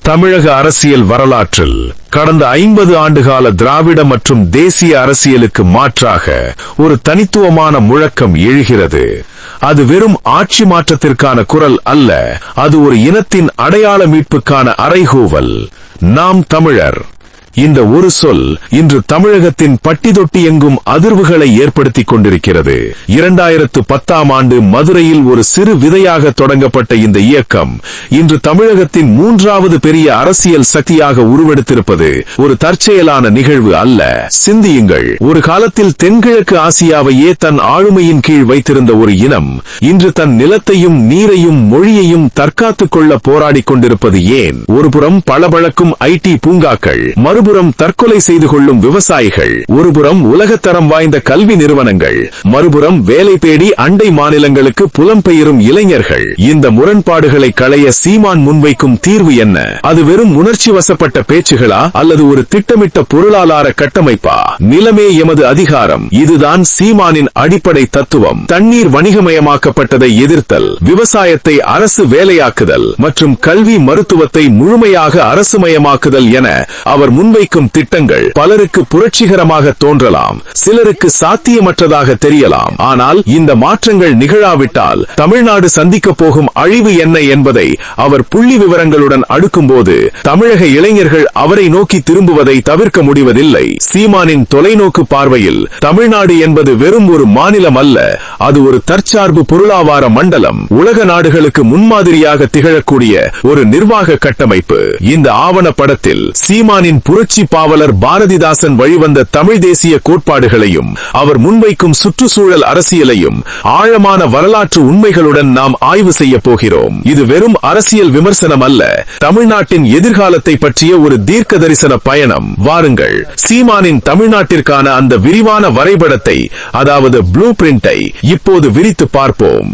தமிழக அரசியல் வரலாற்றில் கடந்த 50 ஆண்டுகால திராவிட மற்றும் தேசிய அரசியலுக்கு மாற்றாக ஒரு தனித்துவமான முழக்கம் எழுகிறது. அது வெறும் ஆட்சி மாற்றத்திற்கான குரல் அல்ல, அது ஒரு இனத்தின் அடையாள மீட்புக்கான அறைகூவல். நாம் தமிழர். இந்த ஒரு சொல் இன்று தமிழகத்தின் பட்டி தொட்டி எங்கும் அதிர்வுகளை ஏற்படுத்திக் கொண்டிருக்கிறது. 2010ஆம் ஆண்டு மதுரையில் ஒரு சிறு விதையாக தொடங்கப்பட்ட இந்த இயக்கம் இன்று தமிழகத்தின் 3வது பெரிய அரசியல் சக்தியாக உருவெடுத்திருப்பது ஒரு தற்செயலான நிகழ்வு அல்ல. சிந்தியுங்கள், ஒரு காலத்தில் தென்கிழக்கு ஆசியாவையே தன் ஆளுமையின் கீழ் வைத்திருந்த ஒரு இனம் இன்று தன் நிலத்தையும் நீரையும் மொழியையும் தற்காத்துக் கொள்ள போராடிக் கொண்டிருப்பது ஏன்? ஒருபுறம் பளபளக்கும் ஐடி பூங்காக்கள், மறுபுறம் தற்கொலை செய்து கொள்ளும் விவசாயிகள், ஒருபுறம் உலகத்தரம் வாய்ந்த கல்வி நிறுவனங்கள், மறுபுறம் வேலை தேடி அண்டை மாநிலங்களுக்கு புலம்பெயரும் இளைஞர்கள். இந்த முரண்பாடுகளை களைய சீமான் முன்வைக்கும் தீர்வு என்ன? அது வெறும் உணர்ச்சி வசப்பட்ட பேச்சுகளா அல்லது ஒரு திட்டமிட்ட பொருளாதார கட்டமைப்பா? நிலமே எமது அதிகாரம், இதுதான் சீமானின் அடிப்படை தத்துவம். தண்ணீர் வணிகமயமாக்கப்பட்டதை எதிர்த்தல், விவசாயத்தை அரசு வேலையாக்குதல் மற்றும் கல்வி மருத்துவத்தை முழுமையாக அரசுமயமாக்குதல் என அவர் முன்வைக்கும் திட்டங்கள் பலருக்கு புரட்சிகரமாக தோன்றலாம், சிலருக்கு சாத்தியமற்றதாக தெரியலாம். ஆனால் இந்த மாற்றங்கள் நிகழாவிட்டால் தமிழ்நாடு சந்திக்க போகும் அழிவு என்ன என்பதை அவர் புள்ளி விவரங்களுடன் அடுக்கும்போது தமிழக இளைஞர்கள் அவரை நோக்கி திரும்புவதை தவிர்க்க முடிவதில்லை. சீமானின் தொலைநோக்கு பார்வையில் தமிழ்நாடு என்பது வெறும் ஒரு மாநிலம் அல்ல, அது ஒரு தற்சார்பு பொருளாதார மண்டலம், உலக நாடுகளுக்கு முன்மாதிரியாக திகழக்கூடிய ஒரு நிர்வாக கட்டமைப்பு. இந்த ஆவண படத்தில் சீமானின் புரட்சி பாவலர் பாரதிதாசன் வழிவந்த தமிழ் தேசிய கோட்பாடுகளையும் அவர் முன்வைக்கும் சுற்றுச்சூழல் அரசியலையும் ஆழமான வரலாற்று உண்மைகளுடன் நாம் ஆய்வு செய்ய போகிறோம். இது வெறும் அரசியல் விமர்சனம் அல்ல, தமிழ்நாட்டின் எதிர்காலத்தை பற்றிய ஒரு தீர்க்க தரிசன பயணம். வாருங்கள், சீமானின் தமிழ்நாட்டிற்கான அந்த விரிவான வரைபடத்தை, அதாவது ப்ளூ பிரிண்டை இப்போது விரித்து பார்ப்போம்.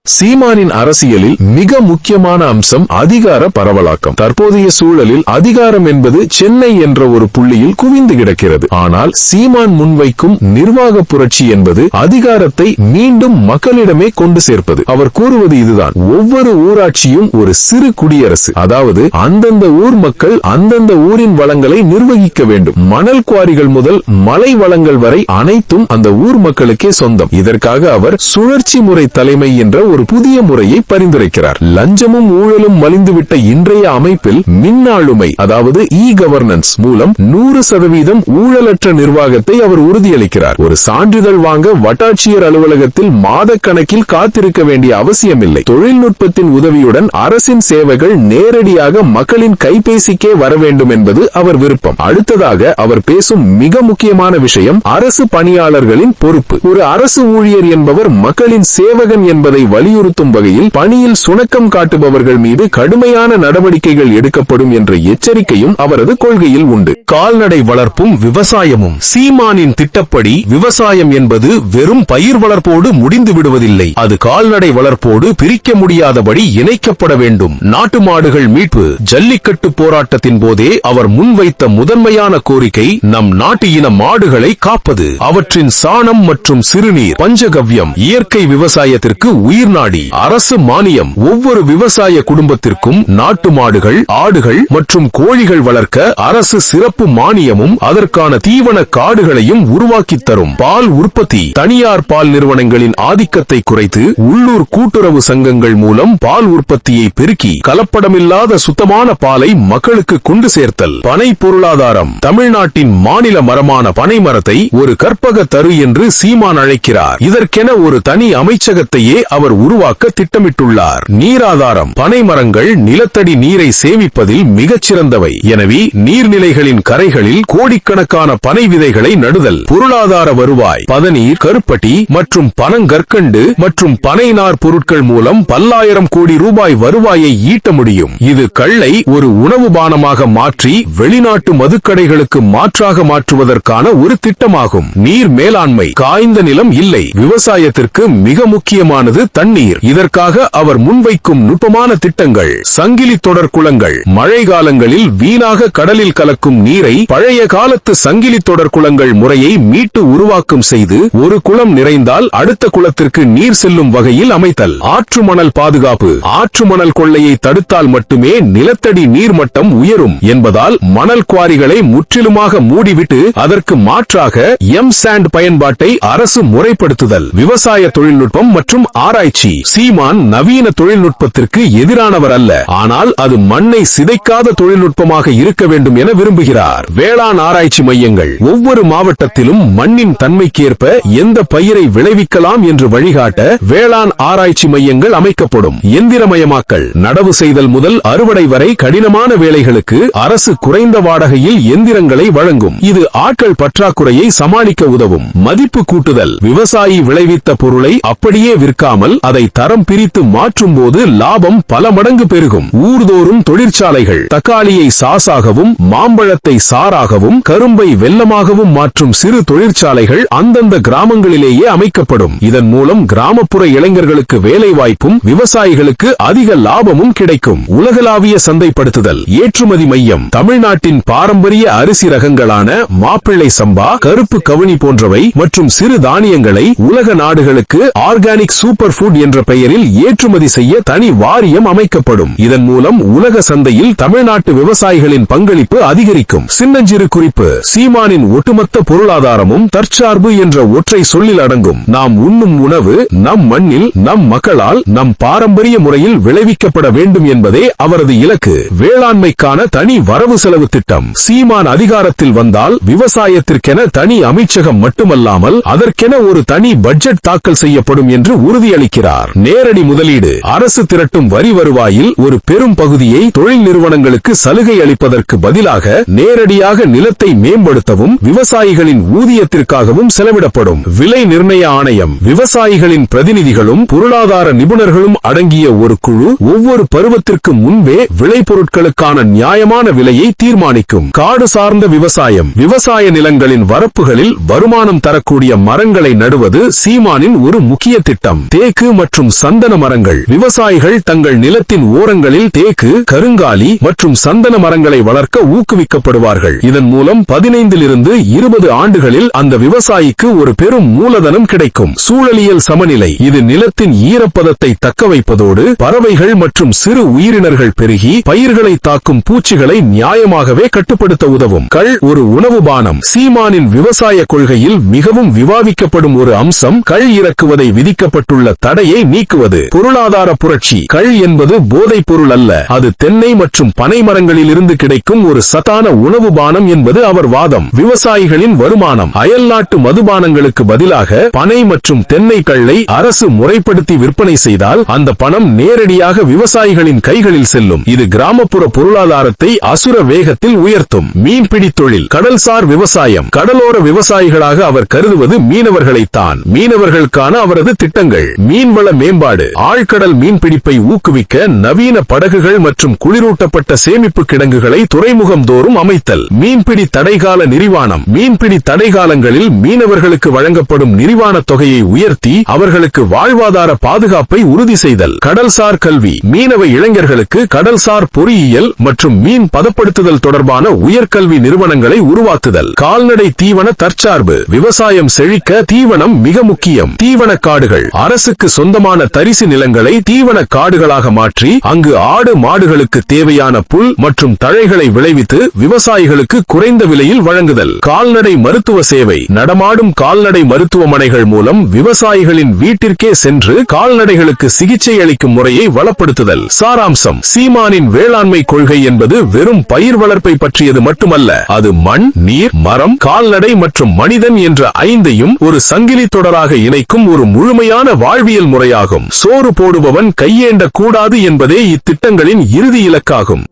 சீமானின் அரசியலில் மிக முக்கியமான அம்சம் அதிகார பரவலாக்கம். தற்போதைய சூழலில் அதிகாரம் என்பது சென்னை என்ற ஒரு புள்ளியில் குவிந்து கிடக்கிறது. ஆனால் சீமான் முன்வைக்கும் நிர்வாக புரட்சி என்பது அதிகாரத்தை மீண்டும் மக்களிடமே கொண்டு சேர்ப்பது. அவர் கூறுவது இதுதான்: ஒவ்வொரு ஊராட்சியும் ஒரு சிறு குடியரசு, அதாவது அந்தந்த ஊர் மக்கள் அந்தந்த ஊரின் வளங்களை நிர்வகிக்க வேண்டும். மணல் குவாரிகள் முதல் மலை வளங்கள் வரை அனைத்தும் அந்த ஊர் மக்களுக்கே சொந்தம். இதற்காக அவர் சுழற்சி முறை தலைமை என்ற ஒரு புதிய முறையை பரிந்துரைக்கிறார். லஞ்சமும் ஊழலும் மலிந்துவிட்ட இன்றைய அமைப்பில் மின்னாளுமை, அதாவது இ கவர்னன்ஸ் மூலம் 100% ஊழலற்ற நிர்வாகத்தை அவர் உறுதியளிக்கிறார். ஒரு சான்றிதழ் வாங்க வட்டாட்சியர் அலுவலகத்தில் மாதக்கணக்கில் காத்திருக்க வேண்டிய அவசியமில்லை. தொழில்நுட்பத்தின் உதவியுடன் அரசின் சேவைகள் நேரடியாக மக்களின் கைபேசிக்கே வர வேண்டும் என்பது அவர் விருப்பம். அடுத்ததாக அவர் பேசும் மிக முக்கியமான விஷயம் அரசு பணியாளர்களின் பொறுப்பு. ஒரு அரசு ஊழியர் என்பவர் மக்களின் சேவகன் என்பதை வலியுறுத்தும் வகையில் பணியில் சுணக்கம் காட்டுபவர்கள் மீது கடுமையான நடவடிக்கைகள் எடுக்கப்படும் என்ற எச்சரிக்கையும் அவரது கொள்கையில் உண்டு. கால்நடை வளர்ப்பும் விவசாயமும். சீமானின் திட்டப்படி விவசாயம் என்பது வெறும் பயிர் வளர்ப்போடு முடிந்து விடுவதில்லை, அது கால்நடை வளர்ப்போடு பிரிக்க முடியாதபடி இணைக்கப்பட வேண்டும். நாட்டு மாடுகள் மீட்பு. ஜல்லிக்கட்டு போராட்டத்தின் போதே அவர் முன்வைத்த முதன்மையான கோரிக்கை நம் நாட்டு இன மாடுகளை காப்பது, அவற்றின் சாணம் மற்றும் சிறுநீர். பஞ்சகவ்யம். இயற்கை விவசாயத்திற்கு உயிர் நாடி. அரசு மானியம். ஒவ்வொரு விவசாய குடும்பத்திற்கும் நாட்டு மாடுகள், ஆடுகள் மற்றும் கோழிகள் வளர்க்க அரசு சிறப்பு மானியமும் அதற்கான தீவன காடுகளையும் உருவாக்கி தரும். பால் உற்பத்தி. தனியார் பால் நிறுவனங்களின் ஆதிக்கத்தை குறைத்து உள்ளூர் கூட்டுறவு சங்கங்கள் மூலம் பால் உற்பத்தியை பெருக்கி கலப்படமில்லாத சுத்தமான பாலை மக்களுக்கு கொண்டு சேர்த்தல். பனை பொருளாதாரம். தமிழ்நாட்டின் மாநில மரமான பனை மரத்தை ஒரு கற்பக தரு என்று சீமான் அழைக்கிறார். இதற்கென ஒரு தனி அமைச்சகத்தையே அவர் உருவாக்க திட்டமிட்டுள்ளார். நீராதாரம். பனை மரங்கள் நிலத்தடி நீரை சேமிப்பதில் மிகச்சிறந்தவை. எனவே நீர்நிலைகளின் கரைகளில் கோடிக்கணக்கான பனை விதைகளை நடுதல். பொருளாதார வருவாய். பதநீர், கருப்பட்டி மற்றும் பனங்கற்கண்டு மற்றும் பனைநார் பொருட்கள் மூலம் பல்லாயிரம் கோடி ரூபாய் வருவாயை ஈட்ட முடியும். இது கள்ளை ஒரு உணவு பானமாக மாற்றி வெளிநாட்டு மதுக்கடைகளுக்கு மாற்றாக மாற்றுவதற்கான ஒரு திட்டமாகும். நீர் மேலாண்மை. காய்ந்த நிலம் இல்லை, விவசாயத்திற்கு மிக முக்கியமானது தண்ணீர் தண்ணீர். இதற்காக அவர் முன்வைக்கும் நுட்பமான திட்டங்கள் சங்கிலி தொடர் குளங்கள். மழை காலங்களில் வீணாக கடலில் கலக்கும் நீரை பழைய காலத்து சங்கிலி தொடர் குளங்கள் முறையை மீட்டு உருவாக்கம் செய்து ஒரு குளம் நிறைந்தால் அடுத்த குளத்திற்கு நீர் செல்லும் வகையில் அமைத்தல். ஆற்று மணல் பாதுகாப்பு. ஆற்று மணல் கொள்ளையை தடுத்தால் மட்டுமே நிலத்தடி நீர்மட்டம் உயரும் என்பதால் மணல் குவாரிகளை முற்றிலுமாக மூடிவிட்டு அதற்கு மாற்றாக சாண்ட் பயன்பாட்டை அரசு முறைப்படுத்துதல். விவசாய தொழில்நுட்பம் மற்றும் ஆராய்ச்சி. சீமான் நவீன தொழில்நுட்பத்திற்கு எதிரானவர் அல்ல, ஆனால் அது மண்ணை சிதைக்காத தொழில்நுட்பமாக இருக்க வேண்டும் என விரும்புகிறார். வேளாண் ஆராய்ச்சி மையங்கள். ஒவ்வொரு மாவட்டத்திலும் மண்ணின் தன்மைக்கேற்ப எந்த பயிரை விளைவிக்கலாம் என்று வழிகாட்ட வேளாண் ஆராய்ச்சி மையங்கள் அமைக்கப்படும். எந்திரமயமாக்கல். நடவு செய்தல் முதல் அறுவடை வரை கடினமான வேலைகளுக்கு அரசு குறைந்த வாடகையில் எந்திரங்களை வழங்கும். இது ஆட்கள் பற்றாக்குறையை சமாளிக்க உதவும். மதிப்பு கூட்டுதல். விவசாயி விளைவித்த பொருளை அப்படியே விற்காமல் அதை தரம் பிரித்து மாற்றும் போது லாபம் பல மடங்கு பெருகும். ஊர்தோறும் தொழிற்சாலைகள். தக்காளியை சாசாகவும் மாம்பழத்தை சாராகவும் கரும்பை வெல்லமாகவும் மாற்றும் சிறு தொழிற்சாலைகள் அந்தந்த கிராமங்களிலேயே அமைக்கப்படும். இதன் மூலம் கிராமப்புற இளைஞர்களுக்கு வேலை வாய்ப்பும் விவசாயிகளுக்கு அதிக லாபமும் கிடைக்கும். உலகளாவிய சந்தைப்படுத்துதல். ஏற்றுமதி மையம். தமிழ்நாட்டின் பாரம்பரிய அரிசி ரகங்களான மாப்பிள்ளை சம்பா, கருப்பு கவுனி போன்றவை மற்றும் சிறு தானியங்களை உலக நாடுகளுக்கு ஆர்கானிக் சூப்பர் ஃபுட் என்ற பெயரில் ஏற்றுமதி செய்ய தனி வாரியம் அமைக்கப்படும். இதன் மூலம் உலக சந்தையில் தமிழ்நாட்டு விவசாயிகளின் பங்களிப்பு அதிகரிக்கும். சின்னஞ்சிறு குறிப்பு. சீமானின் ஒட்டுமொத்த பொருளாதாரமும் தற்சார்பு என்ற ஒற்றை சொல்லில் அடங்கும். நாம் உண்ணும் உணவு நம் மண்ணில் நம் மக்களால் நம் பாரம்பரிய முறையில் விளைவிக்கப்பட வேண்டும் என்பதே அவரது இலக்கு. வேளாண்மைக்கான தனி வரவு செலவு திட்டம். சீமான் அதிகாரத்தில் வந்தால் விவசாயத்திற்கென தனி அமைச்சகம் மட்டுமல்லாமல் அதற்கென ஒரு தனி பட்ஜெட் தாக்கல் செய்யப்படும் என்று உறுதியளிக்கிறார். நேரடி முதலீடு. அரசு திரட்டும் வரி வருவாயில் ஒரு பெரும் பகுதியை தொழில் நிறுவனங்களுக்கு சலுகை அளிப்பதற்கு பதிலாக நேரடியாக நிலத்தை மேம்படுத்தவும் விவசாயிகளின் ஊதியத்திற்காகவும் செலவிடப்படும். விலை நிர்ணய ஆணையம். விவசாயிகளின் பிரதிநிதிகளும் பொருளாதார நிபுணர்களும் அடங்கிய ஒரு குழு ஒவ்வொரு பருவத்திற்கு முன்பே விளைபொருட்களுக்கான நியாயமான விலையை தீர்மானிக்கும். காடு சார்ந்த விவசாயம். விவசாய நிலங்களின் வரப்புகளில் வருமானம் தரக்கூடிய மரங்களை நடுவது சீமானின் ஒரு முக்கிய திட்டம். தேக்கு மற்றும் சந்தன மரங்கள். விவசாயிகள் தங்கள் நிலத்தின் ஓரங்களில் தேக்கு, கருங்காலி மற்றும் சந்தன மரங்களை வளர்க்க ஊக்குவிக்கப்படுவார்கள். இதன் மூலம் 15 to 20 ஆண்டுகளில் அந்த விவசாயிக்கு ஒரு பெரும் மூலதனம் கிடைக்கும். சூழலியல் சமநிலை. இது நிலத்தின் ஈரப்பதத்தை தக்க வைப்பதோடு பறவைகள் மற்றும் சிறு உயிரினர்கள் பெருகி பயிர்களை தாக்கும் பூச்சிகளை நியாயமாகவே கட்டுப்படுத்த உதவும். கள் ஒரு உணவு பானம். சீமானின் விவசாய கொள்கையில் மிகவும் விவாதிக்கப்படும் ஒரு அம்சம் கள் இறக்குவதை விதிக்கப்பட்டுள்ள தடையை நீக்குவது. பொருளாதார புரட்சி. கள் என்பது போதைப் பொருள் அல்ல, அது தென்னை மற்றும் பனை மரங்களிலிருந்து கிடைக்கும் ஒரு சத்தான உணவு பானம் என்பது அவர் வாதம். விவசாயிகளின் வருமானம். அயல்நாட்டு மதுபானங்களுக்கு பதிலாக பனை மற்றும் தென்னை கள்ளை அரசு முறைப்படுத்தி விற்பனை செய்தால் அந்த பணம் நேரடியாக விவசாயிகளின் கைகளில் செல்லும். இது கிராமப்புற பொருளாதாரத்தை அசுர வேகத்தில் உயர்த்தும். மீன்பிடி தொழில். கடல்சார் விவசாயம். கடலோர விவசாயிகளாக அவர் கருதுவது மீனவர்களைத்தான். மீனவர்களுக்கான அவரது திட்டங்கள். மீன்வள மேம்பாடு. ஆழ்கடல் மீன்பிடிப்பை ஊக்குவிக்க நவீன படகுகள் மற்றும் குளிரூட்டப்பட்ட சேமிப்பு கிடங்குகளை துறைமுகம் தோறும் அமைத்தல். மீன்பிடி தடைகால நிர்வாணம். மீன்பிடி தடைகாலங்களில் மீனவர்களுக்கு வழங்கப்படும் நிர்வாண தொகையை உயர்த்தி அவர்களுக்கு வாழ்வாதார பாதுகாப்பை உறுதி செய்தல். கடல்சார் கல்வி. மீனவ இளைஞர்களுக்கு கடல்சார் பொறியியல் மற்றும் மீன் பதப்படுத்துதல் தொடர்பான உயர்கல்வி நிறுவனங்களை உருவாக்குதல். கால்நடை தீவன தற்சார்பு. விவசாயம் செழிக்க தீவனம் மிக முக்கியம். தீவன காடுகள். அரசுக்கு சொந்தமான தரிசு நிலங்களை தீவன காடுகளாக மாற்றி அங்கு ஆடு மாடுகளுக்கு தேவையான புல் மற்றும் தழைகளை விளைவித்து விவசாயிகளுக்கு குறைந்த விலையில் வழங்குதல். கால்நடை மருத்துவ சேவை. நடமாடும் கால்நடை மருத்துவமனைகள் மூலம் விவசாயிகளின் வீட்டிற்கே சென்று கால்நடைகளுக்கு சிகிச்சை அளிக்கும் முறையை வளப்படுத்துதல். சாராம்சம். சீமானின் வேளாண்மை கொள்கை என்பது வெறும் பயிர் வளர்ப்பை பற்றியது மட்டுமல்ல, அது மண், நீர், மரம், கால்நடை மற்றும் மனிதன் என்ற ஐந்தையும் ஒரு சங்கிலி தொடராக இணைக்கும் ஒரு முழுமையான வாழ்வியல் முறையாகும். சோறு போடுபவன் கையேண்ட கூடாது என்பதே இத்திட்டங்களின் இறுதி இலக்காகும்.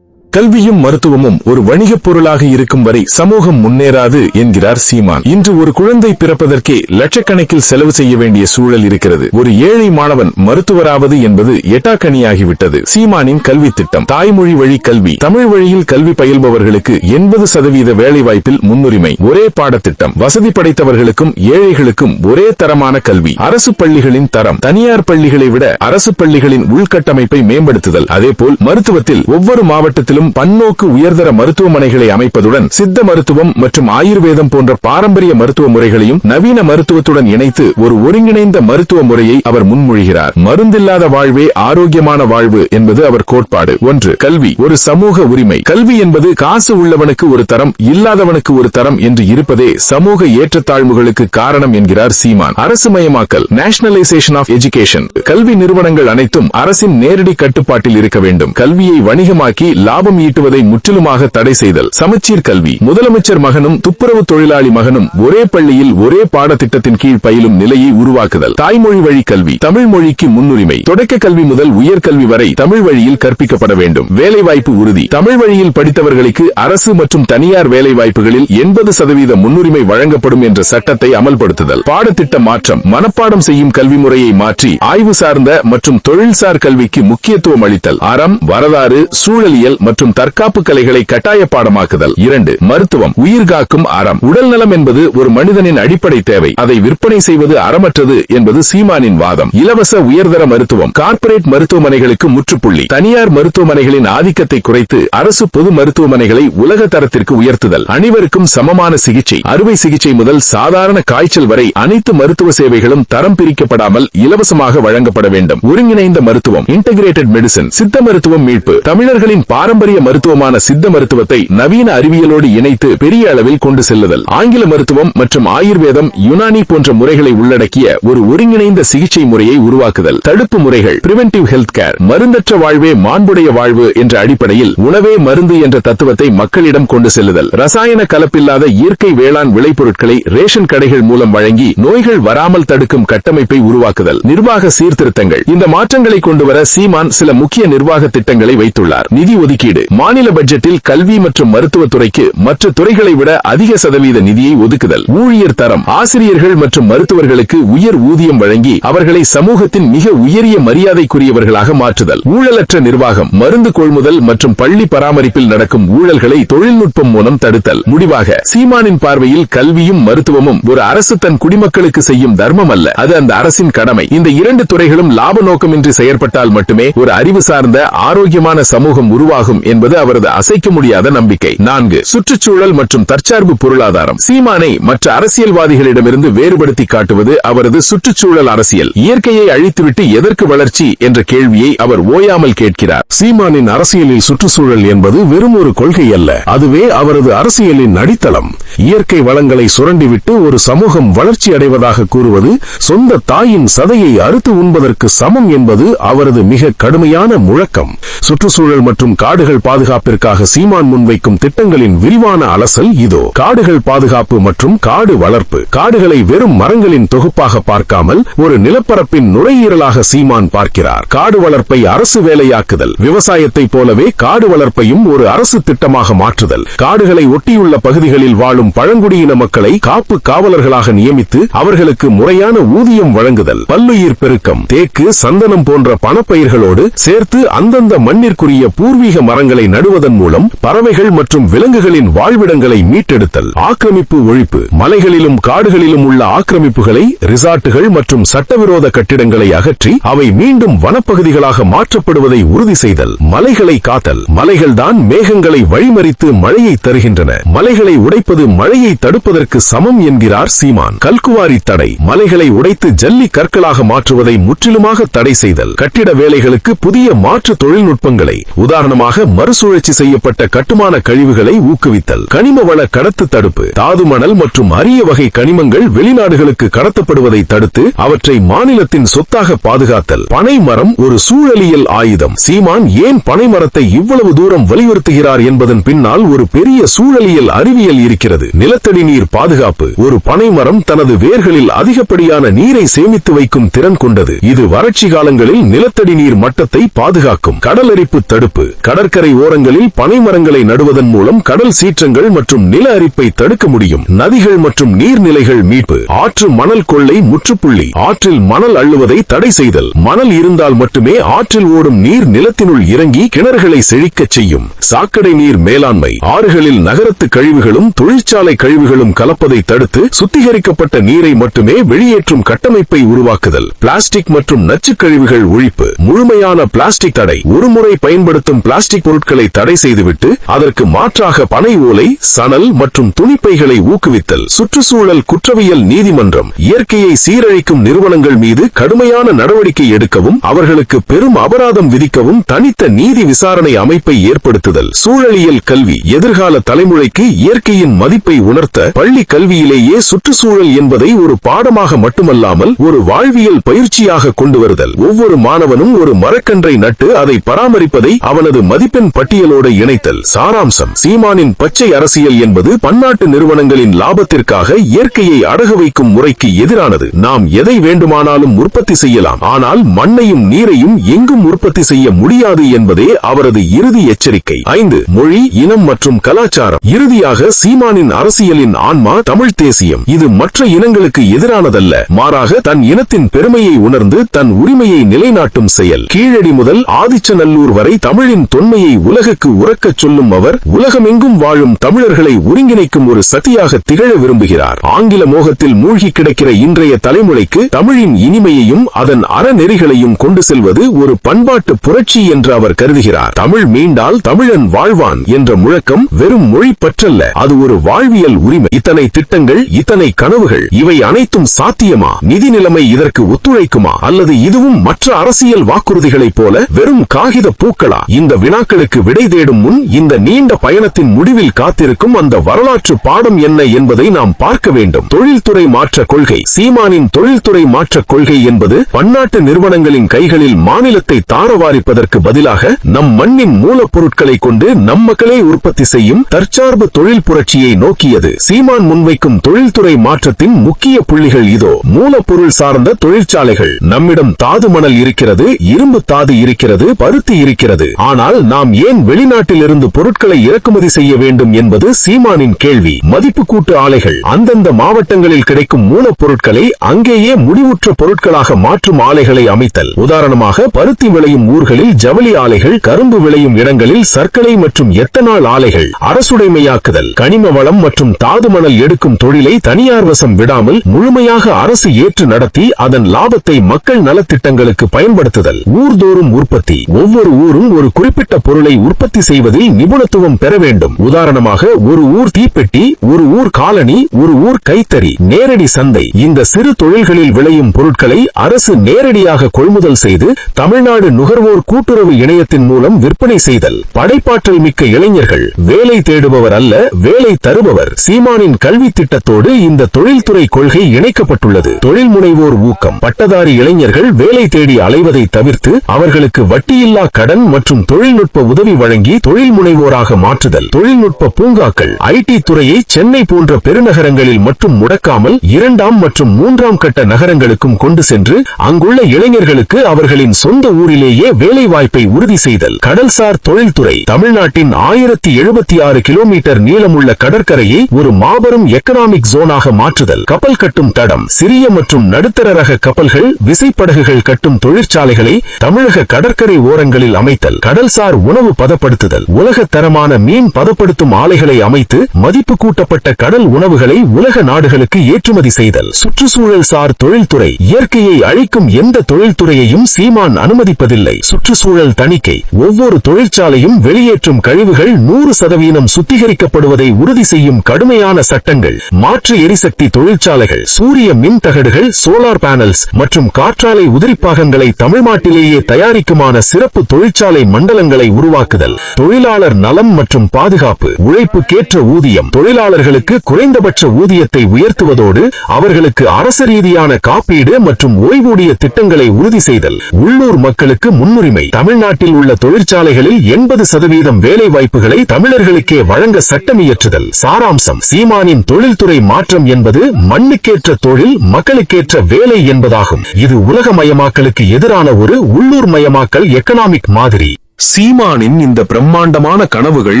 கல்வியும் மருத்துவமும் ஒரு வணிகப் பொருளாக இருக்கும் வரை சமூகம் முன்னேறாது என்கிறார் சீமான். இன்று ஒரு குழந்தை பிறப்பதற்கே லட்சக்கணக்கில் செலவு செய்ய வேண்டிய சூழல் இருக்கிறது. ஒரு ஏழை மாணவன் மருத்துவராவது என்பது எட்டாக்கணியாகிவிட்டது. சீமானின் கல்வி திட்டம். தாய்மொழி வழி கல்வி. தமிழ் வழியில் கல்வி பயில்பவர்களுக்கு 80% வேலைவாய்ப்பில் முன்னுரிமை. ஒரே பாடத்திட்டம். வசதி படைத்தவர்களுக்கும் ஏழைகளுக்கும் ஒரே தரமான கல்வி. அரசு பள்ளிகளின் தரம். தனியார் பள்ளிகளை விட அரசு பள்ளிகளின் உள்கட்டமைப்பை மேம்படுத்துதல். அதேபோல் மருத்துவத்தில் ஒவ்வொரு மாவட்டத்திலும் பன்னோக்கு உயர்தர மருத்துவமனைகளை அமைப்பதுடன் சித்த மருத்துவம் மற்றும் ஆயுர்வேதம் போன்ற பாரம்பரிய மருத்துவ முறைகளையும் நவீன மருத்துவத்துடன் இணைத்து ஒரு ஒருங்கிணைந்த மருத்துவ முறையை அவர் முன்மொழிகிறார். மருந்தில்லாத வாழ்வே ஆரோக்கியமான வாழ்வு என்பது அவர் கோட்பாடு. 1. கல்வி ஒரு சமூக உரிமை. கல்வி என்பது காசு உள்ளவனுக்கு ஒரு தரம், இல்லாதவனுக்கு ஒரு தரம் என்று இருப்பதே சமூக ஏற்றத்தாழ்வுகளுக்கு காரணம் என்கிறார் சீமான். அரசுமயமாக்கல். Nationalisation of education. கல்வி நிறுவனங்கள் அனைத்தும் அரசின் நேரடி கட்டுப்பாட்டில் இருக்க வேண்டும். கல்வியை வணிகமாக்கி லாபம் ஈட்டுவதை முற்றிலுமாக தடை செய்தல். சமச்சீர் கல்வி. முதலமைச்சர் மகனும் துப்புரவு தொழிலாளி மகனும் ஒரே பள்ளியில் ஒரே பாடத்திட்டத்தின் கீழ் பயிலும் நிலையை உருவாக்குதல். தாய்மொழி வழி கல்வி. தமிழ் மொழிக்கு முன்னுரிமை. தொடக்க கல்வி முதல் உயர்கல்வி வரை தமிழ் வழியில் கற்பிக்கப்பட வேண்டும். வேலைவாய்ப்பு உறுதி. தமிழ் வழியில் படித்தவர்களுக்கு அரசு மற்றும் தனியார் வேலைவாய்ப்புகளில் 80% முன்னுரிமை வழங்கப்படும் என்ற சட்டத்தை அமல்படுத்துதல். பாடத்திட்ட மாற்றம். மனப்பாடம் செய்யும் கல்வி முறையை மாற்றி ஆய்வு சார்ந்த மற்றும் தொழில்சார் கல்விக்கு முக்கியத்துவம் அளித்தல். அறம், வரலாறு, சூழலியல் மற்றும் தற்காப்பு கலைகளை கட்டாய பாடமாக்குதல். 2. மருத்துவம். உயிர்காக்கும் அறம். உடல் நலம் என்பது ஒரு மனிதனின் அடிப்படை தேவை. அதை விற்பனை செய்வது அறமற்றது என்பது சீமானின் வாதம். இலவச உயர்தர மருத்துவம். கார்ப்பரேட் மருத்துவமனைகளுக்கு முற்றுப்புள்ளி. தனியார் மருத்துவமனைகளின் ஆதிக்கத்தை குறைத்து அரசு பொது மருத்துவமனைகளை உலக தரத்திற்கு உயர்த்துதல். அனைவருக்கும் சமமான சிகிச்சை. அறுவை சிகிச்சை முதல் சாதாரண காய்ச்சல் வரை அனைத்து மருத்துவ சேவைகளும் தரம் பிரிக்கப்படாமல் இலவசமாக வழங்கப்பட வேண்டும். ஒருங்கிணைந்த மருத்துவம். Integrated medicine. சித்த மருத்துவம் மீட்பு. தமிழர்களின் பாரம்பரிய மருத்துவமான சித்த மருத்துவத்தை நவீன அறிவியலோடு இணைத்து பெரிய அளவில் கொண்டு செல்லுதல். ஆங்கில மருத்துவம் மற்றும் ஆயுர்வேதம், யுனானி போன்ற முறைகளை உள்ளடக்கிய ஒரு ஒருங்கிணைந்த சிகிச்சை முறையை உருவாக்குதல். தடுப்பு முறைகள். Preventive health care. மருந்தற்ற வாழ்வே மாண்புடைய வாழ்வு என்ற அடிப்படையில் உணவே மருந்து என்ற தத்துவத்தை மக்களிடம் கொண்டு செல்லுதல். ரசாயன கலப்பில்லாத இயற்கை வேளாண் விளைபொருட்களை ரேஷன் கடைகள் மூலம் வழங்கி நோய்கள் வராமல் தடுக்கும் கட்டமைப்பை உருவாக்குதல். நிர்வாக சீர்திருத்தங்கள். இந்த மாற்றங்களை கொண்டுவர சீமான் சில முக்கிய நிர்வாக திட்டங்களை வைத்துள்ளார். நிதி ஒதுக்கீடு. மாநில பட்ஜெட்டில் கல்வி மற்றும் மருத்துவத்துறைக்கு மற்ற துறைகளை விட அதிக சதவீத நிதியை ஒதுக்குதல். ஊழியர் தரம். ஆசிரியர்கள் மற்றும் மருத்துவர்களுக்கு உயர் ஊதியம் வழங்கி அவர்களை சமூகத்தின் மிக உயரிய மரியாதைக்குரியவர்களாக மாற்றுதல். ஊழலற்ற நிர்வாகம். மருந்து கொள்முதல் மற்றும் பள்ளி பராமரிப்பில் நடக்கும் ஊழல்களை தொழில்நுட்பம் மூலம் தடுத்தல். முடிவாக சீமானின் பார்வையில் கல்வியும் மருத்துவமும் ஒரு அரசு தன் குடிமக்களுக்கு செய்யும் தர்மம் அல்ல, அது அந்த அரசின் கடமை. இந்த இரண்டு துறைகளும் லாப நோக்கமின்றி செயற்பட்டால் மட்டுமே ஒரு அறிவு சார்ந்த ஆரோக்கியமான சமூகம் உருவாகும் என்பது அவரது அசைக்க முடியாத நம்பிக்கை. 4. சுற்றுச்சூழல் மற்றும் தற்சார்பு பொருளாதாரம். சீமானை மற்ற அரசியல்வாதிகளிடமிருந்து வேறுபடுத்தி காட்டுவது அவரது சுற்றுச்சூழல் அரசியல். இயற்கையை அழித்துவிட்டு எதற்கு வளர்ச்சி என்ற கேள்வியை அவர் ஓயாமல் கேட்கிறார். சீமானின் அரசியலில் சுற்றுச்சூழல் என்பது வெறும் ஒரு கொள்கை அல்ல, அதுவே அவரது அரசியலின் அடித்தளம். இயற்கை வளங்களை சுரண்டிவிட்டு ஒரு சமூகம் வளர்ச்சி அடைவதாக கூறுவது சொந்த தாயின் சதையை அறுத்து உண்பதற்கு சமம் என்பது அவரது மிக கடுமையான முழக்கம். சுற்றுச்சூழல் மற்றும் காடுகள் பாதுகாப்பிற்காக சீமான் முன்வைக்கும் திட்டங்களின் விரிவான அலசல் இதோ. காடுகள் பாதுகாப்பு மற்றும் காடு வளர்ப்பு. காடுகளை வெறும் மரங்களின் தொகுப்பாக பார்க்காமல் ஒரு நிலப்பரப்பின் நுரையீரலாக சீமான் பார்க்கிறார். காடு வளர்ப்பை அரசு வேலையாக்குதல். விவசாயத்தைப் போலவே காடு வளர்ப்பையும் ஒரு அரசு திட்டமாக மாற்றுதல். காடுகளை ஒட்டியுள்ள பகுதிகளில் வாழும் பழங்குடியின மக்களை காப்பு காவலர்களாக நியமித்து அவர்களுக்கு முறையான ஊதியம் வழங்குதல். பல்லுயிர் பெருக்கம். தேக்கு, சந்தனம் போன்ற பணப்பயிர்களோடு சேர்த்து அந்தந்த மண்ணிற்குரிய பூர்வீக மரங்களை நடுவதன் மூலம் பறவைகள் மற்றும் விலங்குகளின் வாழ்விடங்களை மீட்டெடுத்தல். ஆக்கிரமிப்பு ஒழிப்பு. மலைகளிலும் காடுகளிலும் உள்ள ஆக்கிரமிப்புகளை, ரிசார்ட்டுகள் மற்றும் சட்டவிரோத கட்டிடங்களை அகற்றி அவை மீண்டும் வனப்பகுதிகளாக மாற்றப்படுவதை உறுதி செய்தல். மலைகளை காத்தல். மலைகள்தான் மேகங்களை வழிமறித்து மழையை தருகின்றன. மலைகளை உடைப்பது மழையை தடுப்பதற்கு சமம் என்கிறார் சீமான். கல்குவாரி தடை. மலைகளை உடைத்து ஜல்லி கற்களாக மாற்றுவதை முற்றிலுமாக தடை செய்தல். கட்டிட வேலைகளுக்கு புதிய மாற்று தொழில்நுட்பங்களை, உதாரணமாக மறுசுழற்சி செய்யப்பட்ட கட்டுமான கழிவுகளை ஊக்குவித்தல். கனிம வள கடத்து தடுப்பு. தாது மணல் மற்றும் அரிய வகை கனிமங்கள் வெளிநாடுகளுக்கு கடத்தப்படுவதை தடுத்து அவற்றை மாநிலத்தின் சொத்தாக பாதுகாத்தல். பனை மரம் ஒரு சூழலியல் ஆயுதம். சீமான் ஏன் பனை மரத்தை இவ்வளவு தூரம் வலியுறுத்துகிறார் என்பதன் பின்னால் ஒரு பெரிய சூழலியல் அறிவியல் இருக்கிறது. நிலத்தடி நீர் பாதுகாப்பு. ஒரு பனை மரம் தனது வேர்களில் அதிகப்படியான நீரை சேமித்து வைக்கும் திறன் கொண்டது. இது வறட்சி காலங்களில் நிலத்தடி நீர் மட்டத்தை பாதுகாக்கும். கடலரிப்பு தடுப்பு. கடற்கரை கடற்கரை ஓரங்களில் பனை மரங்களை நடுவதன் மூலம் கடல் சீற்றங்கள் மற்றும் நில அரிப்பை தடுக்க முடியும். நதிகள் மற்றும் நீர்நிலைகள் மீட்பு. ஆற்று மணல் கொள்ளை முற்றுப்புள்ளி. ஆற்றில் மணல் அள்ளுவதை தடை செய்தல். மணல் இருந்தால் மட்டுமே ஆற்றில் ஓடும் நீர் நிலத்தினுள் இறங்கி கிணறுகளை செழிக்கச் செய்யும். சாக்கடை நீர் மேலாண்மை. ஆறுகளில் நகரத்து கழிவுகளும் தொழிற்சாலை கழிவுகளும் கலப்பதை தடுத்து சுத்திகரிக்கப்பட்ட நீரை மட்டுமே வெளியேற்றும் கட்டமைப்பை உருவாக்குதல். பிளாஸ்டிக் மற்றும் நச்சு கழிவுகள் ஒழிப்பு. முழுமையான பிளாஸ்டிக் தடை. ஒருமுறை பயன்படுத்தும் பிளாஸ்டிக் பொருட்களை தடை செய்துவிட்டு அதற்கு மாற்றாக பனை ஓலை, சணல் மற்றும் துணிப்பைகளை ஊக்குவித்தல். சுற்றுச்சூழல் குற்றவியல் நீதிமன்றம். இயற்கையை சீரழிக்கும் நிறுவனங்கள் மீது கடுமையான நடவடிக்கை எடுக்கவும் அவர்களுக்கு பெரும் அபராதம் விதிக்கவும் தனித்த நீதி விசாரணை அமைப்பை ஏற்படுத்துதல். சூழலியல் கல்வி. எதிர்கால தலைமுறைக்கு இயற்கையின் மதிப்பை உணர்த்த பள்ளி கல்வியிலேயே சுற்றுச்சூழல் என்பதை ஒரு பாடமாக மட்டுமல்லாமல் ஒரு வாழ்வியல் பயிற்சியாக கொண்டு வருதல். ஒவ்வொரு மாணவனும் ஒரு மரக்கன்றை நட்டு அதை பராமரிப்பதை அவனது மதிப்பெண் பட்டியலோடு இணைத்தல். சாராம்சம். சீமானின் பச்சை அரசியல் என்பது பன்னாட்டு நிறுவனங்களின் லாபத்திற்காக இயற்கையை அடகு வைக்கும் முறைக்கு எதிரானது. நாம் எதை வேண்டுமானாலும் உற்பத்தி செய்யலாம், ஆனால் மண்ணையும் நீரையும் எங்கும் உற்பத்தி செய்ய முடியாது என்பதே அவரது இறுதி எச்சரிக்கை. 5. மொழி, இனம் மற்றும் கலாச்சாரம். இறுதியாக சீமானின் அரசியலின் ஆன்மா தமிழ் தேசியம். இது மற்ற இனங்களுக்கு எதிரானதல்ல, மாறாக தன் இனத்தின் பெருமையை உணர்ந்து தன் உரிமையை நிலைநாட்டும் செயல். கீழடி முதல் ஆதிச்சநல்லூர் வரை தமிழின் தொன்மையை உலகுக்கு உறக்கச் சொல்லும் அவர் உலகமெங்கும் வாழும் தமிழர்களை ஒருங்கிணைக்கும் ஒரு சக்தியாக திகழ விரும்புகிறார். ஆங்கில மோகத்தில் மூழ்கி கிடக்கிற இன்றைய தலைமுறைக்கு தமிழின் இனிமையையும் அதன் அறநெறிகளையும் கொண்டு செல்வது ஒரு பண்பாட்டு புரட்சி என்று அவர் கருதுகிறார். தமிழ் மீண்டால் தமிழன் வாழ்வான் என்ற முழக்கம் வெறும் மொழி பற்றல்ல, அது ஒரு வாழ்வியல் உரிமை. இத்தனை திட்டங்கள், இத்தனை கனவுகள், இவை அனைத்தும் சாத்தியமா? நிதி நிலைமை இதற்கு ஒத்துழைக்குமா? அல்லது இதுவும் மற்ற அரசியல் வாக்குறுதிகளைப் போல வெறும் காகித பூக்களா? இந்த வினாக்களுக்கு விடை தேடும் முன் இந்த நீண்ட பயணத்தின் முடிவில் காத்திருக்கும் அந்த வரலாற்று பாடம் என்ன என்பதை நாம் பார்க்க வேண்டும். தொழில்துறை மாற்ற கொள்கை. சீமானின் தொழில்துறை மாற்ற கொள்கை என்பது பன்னாட்டு நிறுவனங்களின் கைகளில் மாநிலத்தை தாரவாரிப்பதற்கு பதிலாக நம் மண்ணின் மூலப்பொருட்களை கொண்டு நம் மக்களே உற்பத்தி செய்யும் தற்சார்பு தொழில் புரட்சியை நோக்கியது. சீமான் முன்வைக்கும் தொழில்துறை மாற்றத்தின் முக்கிய புள்ளிகள் இதோ. மூலப்பொருள் சார்ந்த தொழிற்சாலைகள். நம்மிடம் தாது மணல் இருக்கிறது, இரும்பு தாது இருக்கிறது, பருத்தி இருக்கிறது. ஆனால் நாம் ஏன் வெளிநாட்டில் இருந்து பொருட்களை இறக்குமதி செய்ய வேண்டும் என்பது சீமானின் கேள்வி. மதிப்பு கூட்டு ஆலைகள். அந்தந்த மாவட்டங்களில் கிடைக்கும் மூலப்பொருட்களை அங்கேயே முடிவுற்ற பொருட்களாக மாற்றும் ஆலைகளை அமைத்தல். உதாரணமாக பருத்தி விளையும் ஊர்களில் ஜவுளி ஆலைகள், கரும்பு விளையும் இடங்களில் சர்க்கரை மற்றும் எத்தனால் ஆலைகள். அரசுடைமையாக்குதல். கனிம வளம் மற்றும் தாது மணல் எடுக்கும் தொழிலை தனியார் வசம் விடாமல் முழுமையாக அரசு ஏற்று நடத்தி அதன் லாபத்தை மக்கள் நலத்திட்டங்களுக்கு பயன்படுத்துதல். ஊர்தோறும் உற்பத்தி. ஒவ்வொரு ஊரும் ஒரு குறிப்பிட்ட பொருளை உற்பத்தி செய்வதில் நிபுணத்துவம் பெற வேண்டும். உதாரணமாக ஒரு ஊர் தீப்பெட்டி, ஒரு ஊர் காலனி, ஒரு ஊர் கைத்தறி. நேரடி சந்தை. இந்த சிறு தொழில்களில் விளையும் பொருட்களை அரசு நேரடியாக கொள்முதல் செய்து தமிழ்நாடு நுகர்வோர் கூட்டுறவு இணையத்தின் மூலம் விற்பனை செய்தல். படைப்பாற்றல் மிக்க இளைஞர்கள். வேலை தேடுபவர் அல்ல, வேலை தருபவர். சீமானின் கல்வி திட்டத்தோடு இந்த தொழில்துறை கொள்கை இணைக்கப்பட்டுள்ளது. தொழில் முனைவோர் ஊக்கம். பட்டதாரி இளைஞர்கள் வேலை தேடி அலைவதை தவிர்த்து அவர்களுக்கு வட்டியில்லா கடன் மற்றும் தொழில்நுட்ப உதவி வழங்கி தொழில் முனைவோராக மாற்றுதல். தொழில்நுட்ப பூங்காக்கள். ஐடி துறையை சென்னை போன்ற பெருநகரங்களில் மட்டும் முடக்காமல் 2ஆம் மற்றும் 3ஆம் கட்ட நகரங்களுக்கும் கொண்டு சென்று அங்குள்ள இளைஞர்களுக்கு அவர்களின் சொந்த ஊரிலேயே வேலை வாய்ப்பை உறுதி செய்தல். கடல்சார் தொழில்துறை. தமிழ்நாட்டின் 1076 கிலோமீட்டர் நீளமுள்ள கடற்கரையை ஒரு மாபெரும் எக்கனாமிக் ஜோனாக மாற்றுதல். கப்பல் கட்டும் தடம். சிறிய மற்றும் நடுத்தர ரக கப்பல்கள், விசைப்படகுகள் கட்டும் தொழிற்சாலைகளை தமிழக கடற்கரை ஓரங்களில் அமைத்தல். கடல்சார் உணவு பதப்படுத்துதல். உலக தரமான மீன் பதப்படுத்தும் ஆலைகளை அமைத்து மதிப்பு கூட்டப்பட்ட கடல் உணவுகளை உலக நாடுகளுக்கு ஏற்றுமதி செய்தல். சுற்றுச்சூழல் சார் தொழில்துறை. இயற்கையை அழிக்கும் எந்த தொழில்துறையையும் சீமான் அனுமதிப்பதில்லை. சுற்றுச்சூழல் தணிக்கை. ஒவ்வொரு தொழிற்சாலையும் வெளியேற்றும் கழிவுகள் 100% சுத்திகரிக்கப்படுவதை உறுதி செய்யும் கடுமையான சட்டங்கள். மாற்று எரிசக்தி தொழிற்சாலைகள். சூரிய மின் தகடுகள், சோலார் பேனல்ஸ் மற்றும் காற்றாலை உதிரிப்பாகங்களை தமிழ்நாட்டிலேயே தயாரிக்குமான சிறப்பு தொழிற்சாலை மண்டலங்களை உருவாக்குதல். தொழிலாளர் நலம் மற்றும் பாதுகாப்பு. உழைப்புக்கேற்ற ஊதியம். தொழிலாளர்களுக்கு குறைந்தபட்ச ஊதியத்தை உயர்த்துவதோடு அவர்களுக்கு அரசு ரீதியான காப்பீடு மற்றும் ஓய்வூதிய திட்டங்களை உறுதி செய்தல். உள்ளூர் மக்களுக்கு முன்னுரிமை. தமிழ்நாட்டில் உள்ள தொழிற்சாலைகளில் 80% வேலை வாய்ப்புகளை தமிழர்களுக்கே வழங்க சட்டமியற்றுதல். சாராம்சம். சீமானின் தொழில்துறை மாற்றம் என்பது மண்ணுக்கேற்ற தொழில், மக்களுக்கேற்ற வேலை என்பதாகும். இது உலகமயமாக்கலுக்கு எதிரான ஒரு உள்ளூர் மயமாக்கல் எக்கனாமிக் மாதிரி. சீமானின் இந்த பிரம்மாண்டமான கனவுகள்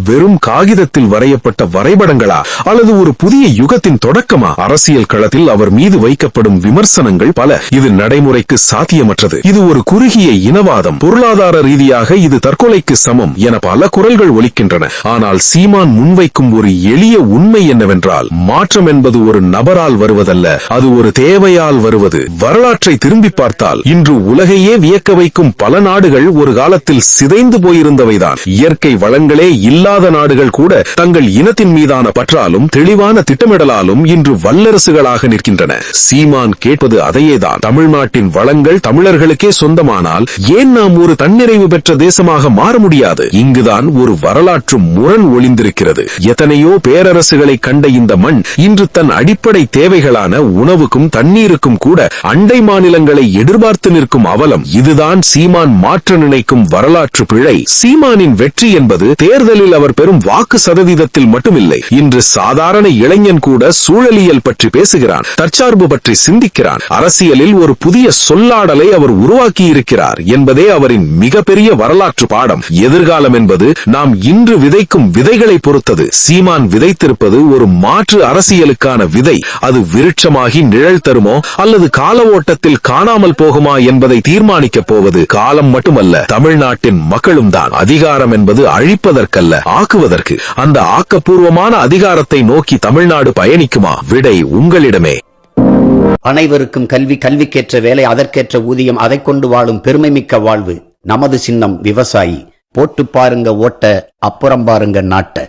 வெறும் காகிதத்தில் வரையப்பட்ட வரைபடங்களா அல்லது ஒரு புதிய யுகத்தின் தொடக்கமா? அரசியல் களத்தில் அவர் மீது வைக்கப்படும் விமர்சனங்கள் பல. இது நடைமுறைக்கு சாத்தியமற்றது, இது ஒரு குறுகிய இனவாதம், பொருளாதார ரீதியாக இது தற்கொலைக்கு சமம் என பல குரல்கள் ஒலிக்கின்றன. ஆனால் சீமான் முன்வைக்கும் ஒரு எளிய உண்மை என்னவென்றால், மாற்றம் என்பது ஒரு நபரால் வருவதல்ல, அது ஒரு தேவையால் வருவது. வரலாற்றை திரும்பி பார்த்தால் இன்று உலகையே வியக்க வைக்கும் பல நாடுகள் ஒரு காலத்தில் சிதைந்து போயிருந்தவைதான். இயற்கை வளங்களே இல்லாத நாடுகள் கூட தங்கள் இனத்தின் மீதான பற்றாலும் தெளிவான திட்டமிடலாலும் இன்று வல்லரசுகளாக நிற்கின்றன. சீமான் கேட்பது அதையேதான். தமிழ்நாட்டின் வளங்கள் தமிழர்களுக்கே சொந்தமானால் ஏன் நாம் ஒரு தன்னிறைவு பெற்ற தேசமாக மாற முடியாது? இங்குதான் ஒரு வரலாற்று முரண் ஒளிந்திருக்கிறது. எத்தனையோ பேரரசுகளை கண்ட இந்த மண் இன்று தன் அடிப்படை தேவைகளான உணவுக்கும் தண்ணீருக்கும் கூட அண்டை மாநிலங்களை எதிர்பார்த்து நிற்கும் அவலம். இதுதான் சீமான் மாற்ற நினைக்கும் வரலாற்று பிழை. சீமானின் வெற்றி என்பது தேர்தலில் அவர் பெறும் வாக்கு சதவீதத்தில் மட்டுமில்லை. இன்று சாதாரண இளைஞன் கூட சூழலியல் பற்றி பேசுகிறான், தற்சார்பு பற்றி சிந்திக்கிறான். அரசியலில் ஒரு புதிய சொல்லாடலை அவர் உருவாக்கி இருக்கிறார் என்பதே அவரின் மிகப்பெரிய வரலாற்று பாடம். எதிர்காலம் என்பது நாம் இன்று விதைக்கும் விதைகளை பொறுத்தது. சீமான் விதைத்திருப்பது ஒரு மாற்று அரசியலுக்கான விதை. அது விருட்சமாகி நிழல் தருமோ அல்லது கால ஓட்டத்தில் காணாமல் போகுமா என்பதை தீர்மானிக்கப் போவது காலம் மட்டுமல்ல, தமிழ்நாட்டின் மக்களும் தான். அதிகாரம் என்பது அழிப்பதற்கல்ல, ஆக்குவதற்கு. அந்த ஆக்கப்பூர்வமான அதிகாரத்தை நோக்கி தமிழ்நாடு பயணிக்குமா? விடை உங்களிடமே. அனைவருக்கும் கல்வி, கல்விக்கேற்ற வேலை, அதற்கேற்ற ஊதியம், அதை கொண்டு வாழும் பெருமை மிக்க வாழ்வு. நமது சின்னம் விவசாயி. போட்டு பாருங்க ஓட்ட, அப்புறம் பாருங்க நாட்ட.